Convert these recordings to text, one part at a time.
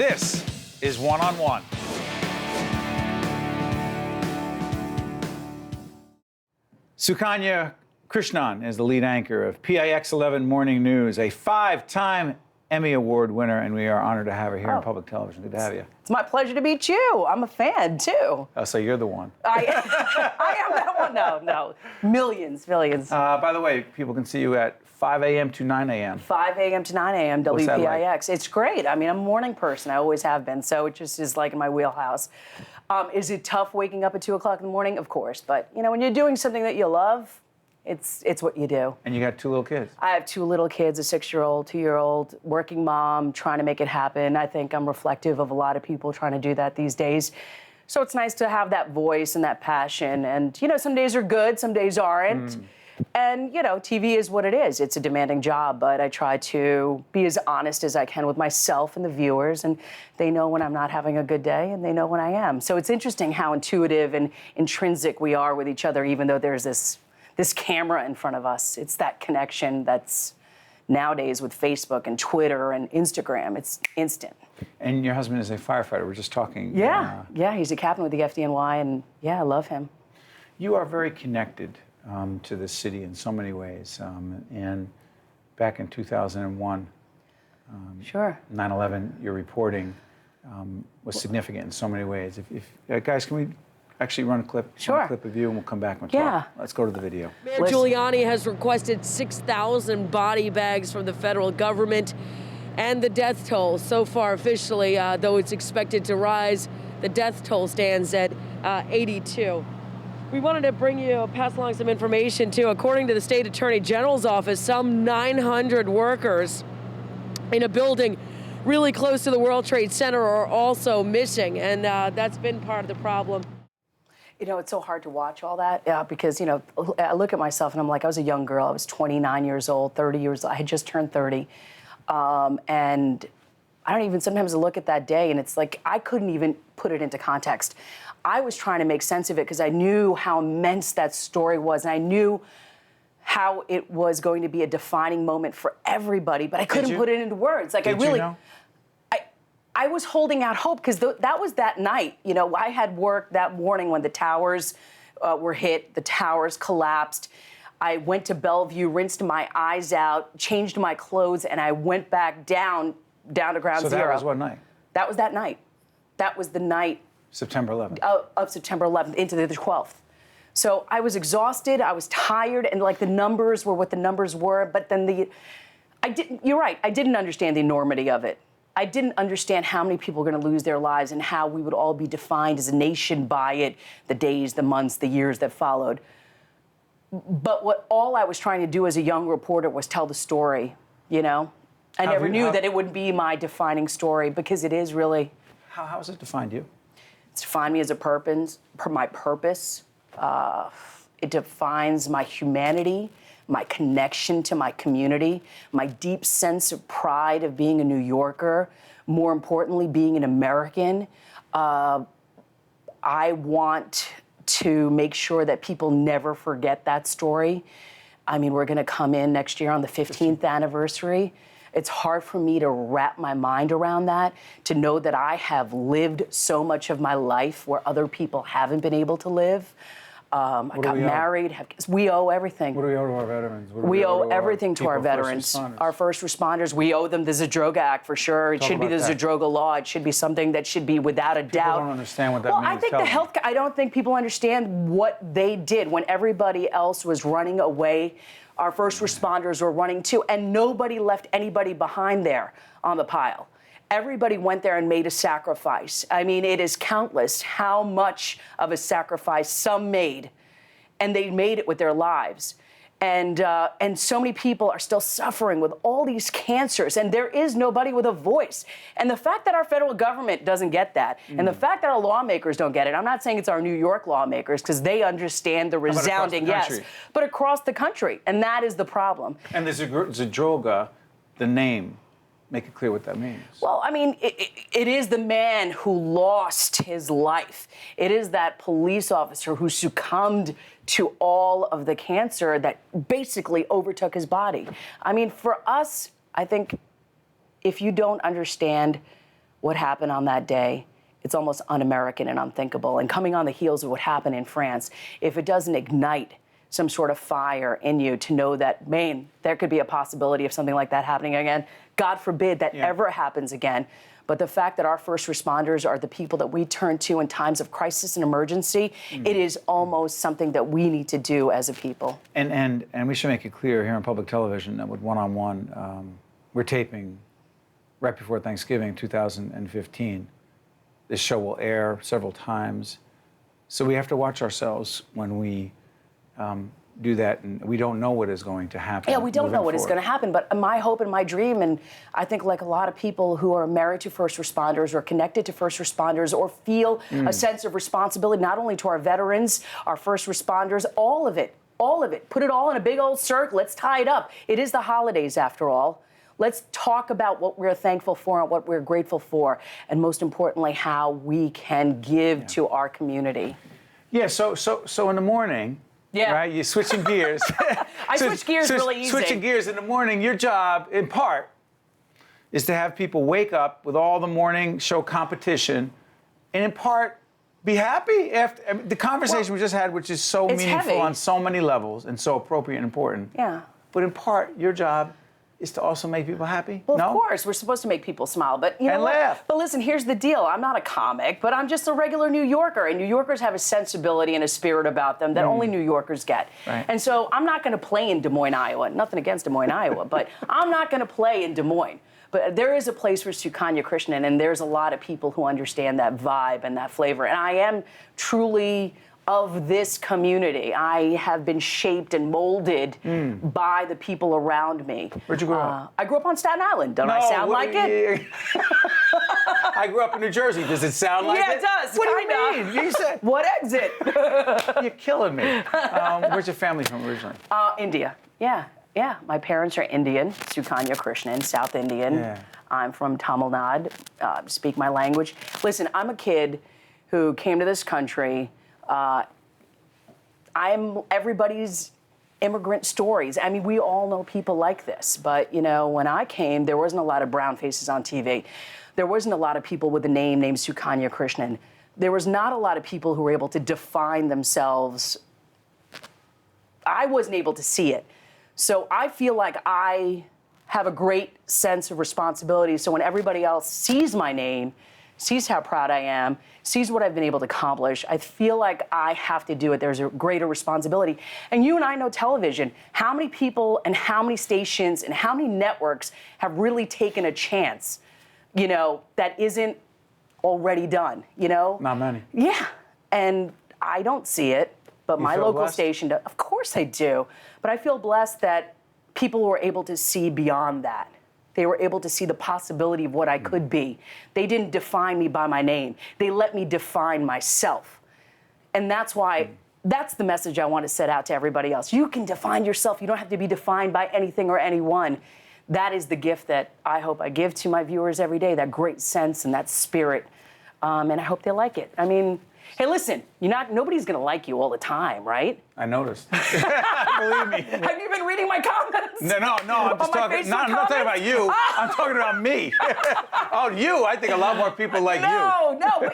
This is One on One. Sukanya Krishnan is the lead anchor of PIX 11 Morning News, a 5-time Emmy Award winner, and we are honored to have her here on public television. Good to have you. It's my pleasure to meet you. I'm a fan, too. Oh, so you're the one. I am that one. No. Millions. By the way, people can see you at 5 a.m. to 9 a.m. 5 a.m. to 9 a.m. What's that like? WPIX. It's great. I mean, I'm a morning person. I always have been, so it just is like in my wheelhouse. Is it tough waking up at 2 o'clock in the morning? Of course. But, you know, when you're doing something that you love, it's what you do. And you got 2 little kids. I have 2 little kids, a 6-year-old, 2-year-old, working mom, trying to make it happen. I think I'm reflective of a lot of people trying to do that these days. So it's nice to have that voice and that passion. And, you know, some days are good, some days aren't. And, you know, TV is what it is. It's a demanding job, but I try to be as honest as I can with myself and the viewers, and they know when I'm not having a good day, and they know when I am. So it's interesting how intuitive and intrinsic we are with each other, even though there's this camera in front of us. It's that connection that's nowadays with Facebook and Twitter and Instagram. It's instant. And your husband is a firefighter. We're just talking. Yeah, he's a captain with the FDNY, and yeah, I love him. You are very connected to the city in so many ways. And back in 2001, Sure. 9/11, your reporting was significant in so many ways. Guys, can we actually run a clip? Sure. Run a clip of you, and we'll come back and Yeah. talk. Let's go to the video. Mayor Giuliani has requested 6,000 body bags from the federal government, and the death toll so far officially, though it's expected to rise, the death toll stands at 82. We wanted to pass along some information too. According to the State Attorney General's office, some 900 workers in a building really close to the World Trade Center are also missing, and that's been part of the problem. You know, it's so hard to watch all that because, you know, I look at myself and I'm like, I was a young girl. I was 29 years old, 30 years old. I had just turned 30. And I don't even sometimes look at that day and it's like I couldn't even put it into context. I was trying to make sense of it because I knew how immense that story was. And I knew how it was going to be a defining moment for everybody, but I couldn't put it into words. Like, Did you know? I was holding out hope because that was that night. You know, I had work that morning when the towers were hit, the towers collapsed. I went to Bellevue, rinsed my eyes out, changed my clothes, and I went back down to ground zero. So that was what night? That was that night. That was the night. September 11th. Of September 11th into the 12th. So I was exhausted, I was tired, and like the numbers were what the numbers were, but then you're right, I didn't understand the enormity of it. I didn't understand how many people were going to lose their lives and how we would all be defined as a nation by it, the days, the months, the years that followed. But all I was trying to do as a young reporter was tell the story, you know? I never knew that it would be my defining story because it is really. How has it defined you? It's defined me as my purpose. It defines my humanity, my connection to my community, my deep sense of pride of being a New Yorker, more importantly, being an American. I want to make sure that people never forget that story. I mean, we're going to come in next year on the 15th anniversary. It's hard for me to wrap my mind around that, to know that I have lived so much of my life where other people haven't been able to live. I got married. We owe everything. What do we owe to our veterans? We owe everything to our veterans. Our first responders, we owe them the Zadroga Act for sure. It should be the Zadroga Law. It should be something that should be without a doubt. People don't understand what that means. Well, I think I don't think people understand what they did when everybody else was running away. Our first responders were running too, and nobody left anybody behind there on the pile. Everybody went there and made a sacrifice. I mean, it is countless how much of a sacrifice some made, and they made it with their lives. And so many people are still suffering with all these cancers, and there is nobody with a voice. And the fact that our federal government doesn't get that, and the fact that our lawmakers don't get it, I'm not saying it's our New York lawmakers, because they understand the resounding yes, but across the country, and that is the problem. And the Zadroga, the name, make it clear what that means. Well, I mean, it is the man who lost his life. It is that police officer who succumbed to all of the cancer that basically overtook his body. I mean, for us, I think if you don't understand what happened on that day, it's almost un-American and unthinkable. And coming on the heels of what happened in France, if it doesn't ignite some sort of fire in you to know that, man, there could be a possibility of something like that happening again. God forbid that ever happens again. But the fact that our first responders are the people that we turn to in times of crisis and emergency, it is almost something that we need to do as a people. And we should make it clear here on public television that with One-on-One, we're taping right before Thanksgiving 2015. This show will air several times. So we have to watch ourselves when we do that, and we don't know what is going to happen. Yeah, we don't know what is going to happen, but my hope and my dream, and I think like a lot of people who are married to first responders or connected to first responders or feel a sense of responsibility, not only to our veterans, our first responders, all of it, put it all in a big old circle, let's tie it up. It is the holidays after all. Let's talk about what we're thankful for and what we're grateful for, and most importantly, how we can give to our community. Yeah, so in the morning, right, you're switching gears. I switch gears really easy. Switching gears in the morning, your job, in part, is to have people wake up with all the morning show competition, and in part, be happy after the conversation we just had, which is so meaningful on so many levels and so appropriate and important. Yeah. But in part, your job is to also make people happy? Well, no? Of course, we're supposed to make people smile, but you know and what? laugh. But listen, here's the deal. I'm not a comic, but I'm just a regular New Yorker, and New Yorkers have a sensibility and a spirit about them that only New Yorkers get. Right. And so I'm not going to play in Des Moines, Iowa. Nothing against Des Moines, Iowa, but I'm not going to play in Des Moines. But there is a place for Sukanya Krishnan, and there's a lot of people who understand that vibe and that flavor. And I am truly of this community. I have been shaped and molded by the people around me. Where'd you grow up? I grew up on Staten Island. Don't I sound like it? I grew up in New Jersey. Does it sound like it? Yeah, it does. What do you mean? You said, What exit? you're killing me. Where's your family from originally? India. Yeah. My parents are Indian, Sukanya Krishnan, South Indian. Yeah. I'm from Tamil Nadu, speak my language. Listen, I'm a kid who came to this country. I'm everybody's immigrant stories. I mean, we all know people like this, but you know, when I came, there wasn't a lot of brown faces on TV. There wasn't a lot of people with a name named Sukanya Krishnan. There was not a lot of people who were able to define themselves. I wasn't able to see it. So I feel like I have a great sense of responsibility. So when everybody else sees my name, sees how proud I am, sees what I've been able to accomplish, I feel like I have to do it. There's a greater responsibility. And you and I know television. How many people and how many stations and how many networks have really taken a chance, you know, that isn't already done, you know? Not many. Yeah. And I don't see it, but my feel local blessed? station does. Of course I do. But I feel blessed that people were able to see beyond that. They were able to see the possibility of what I could be. They didn't define me by my name. They let me define myself. And that's why, that's the message I want to set out to everybody else. You can define yourself. You don't have to be defined by anything or anyone. That is the gift that I hope I give to my viewers every day, that great sense and that spirit. And I hope they like it. I mean, hey, listen, nobody's going to like you all the time, right? I noticed. Believe me. Have you been reading my comments? No, I'm just talking. No, I'm not talking about you. I'm talking about me. Oh, you? I think a lot more people like you. No,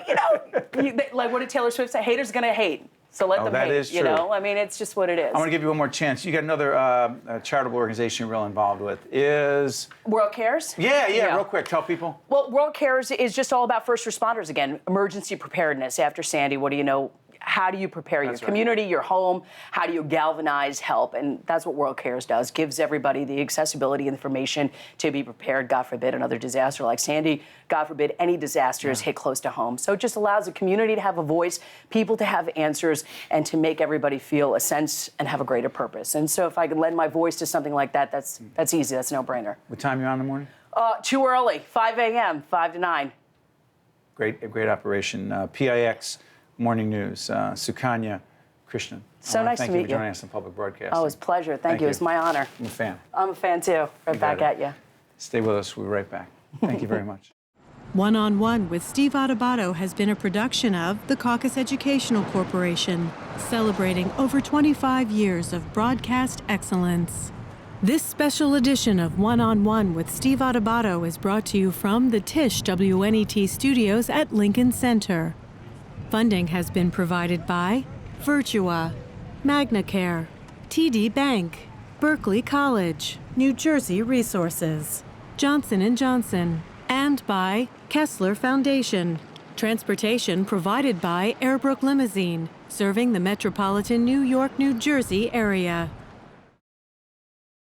but like what did Taylor Swift say? Haters gonna hate. So let them that hate. is You true. know, I mean, it's just what it is. I'm going to give you one more chance. You got another charitable organization you're real involved with. Is World Cares? Yeah, real quick. Tell people. Well, World Cares is just all about first responders again. Emergency preparedness after Sandy. What do you know? How do you prepare your community, your home? How do you galvanize help? And that's what World Cares does. Gives everybody the accessibility and information to be prepared, God forbid, another disaster like Sandy. God forbid, any disasters hit close to home. So it just allows the community to have a voice, people to have answers, and to make everybody feel a sense and have a greater purpose. And so if I could lend my voice to something like that, that's easy. That's a no-brainer. What time you on in the morning? Too early, 5 a.m., 5 to 9. Great operation. PIX Morning News. Sukanya Krishnan. So nice to Thank meet you for you. joining us on public broadcast. Oh, it's a pleasure. Thank you. It's my honor. I'm a fan. I'm a fan too. Right back at you. Stay with us. We'll be right back. Thank you very much. One-on-One with Steve Adubato has been a production of the Caucus Educational Corporation, celebrating over 25 years of broadcast excellence. This special edition of One-on-One with Steve Adubato is brought to you from the Tisch WNET studios at Lincoln Center. Funding has been provided by Virtua, MagnaCare, TD Bank, Berkeley College, New Jersey Resources, Johnson & Johnson, and by Kessler Foundation. Transportation provided by Airbrook Limousine, serving the metropolitan New York, New Jersey area.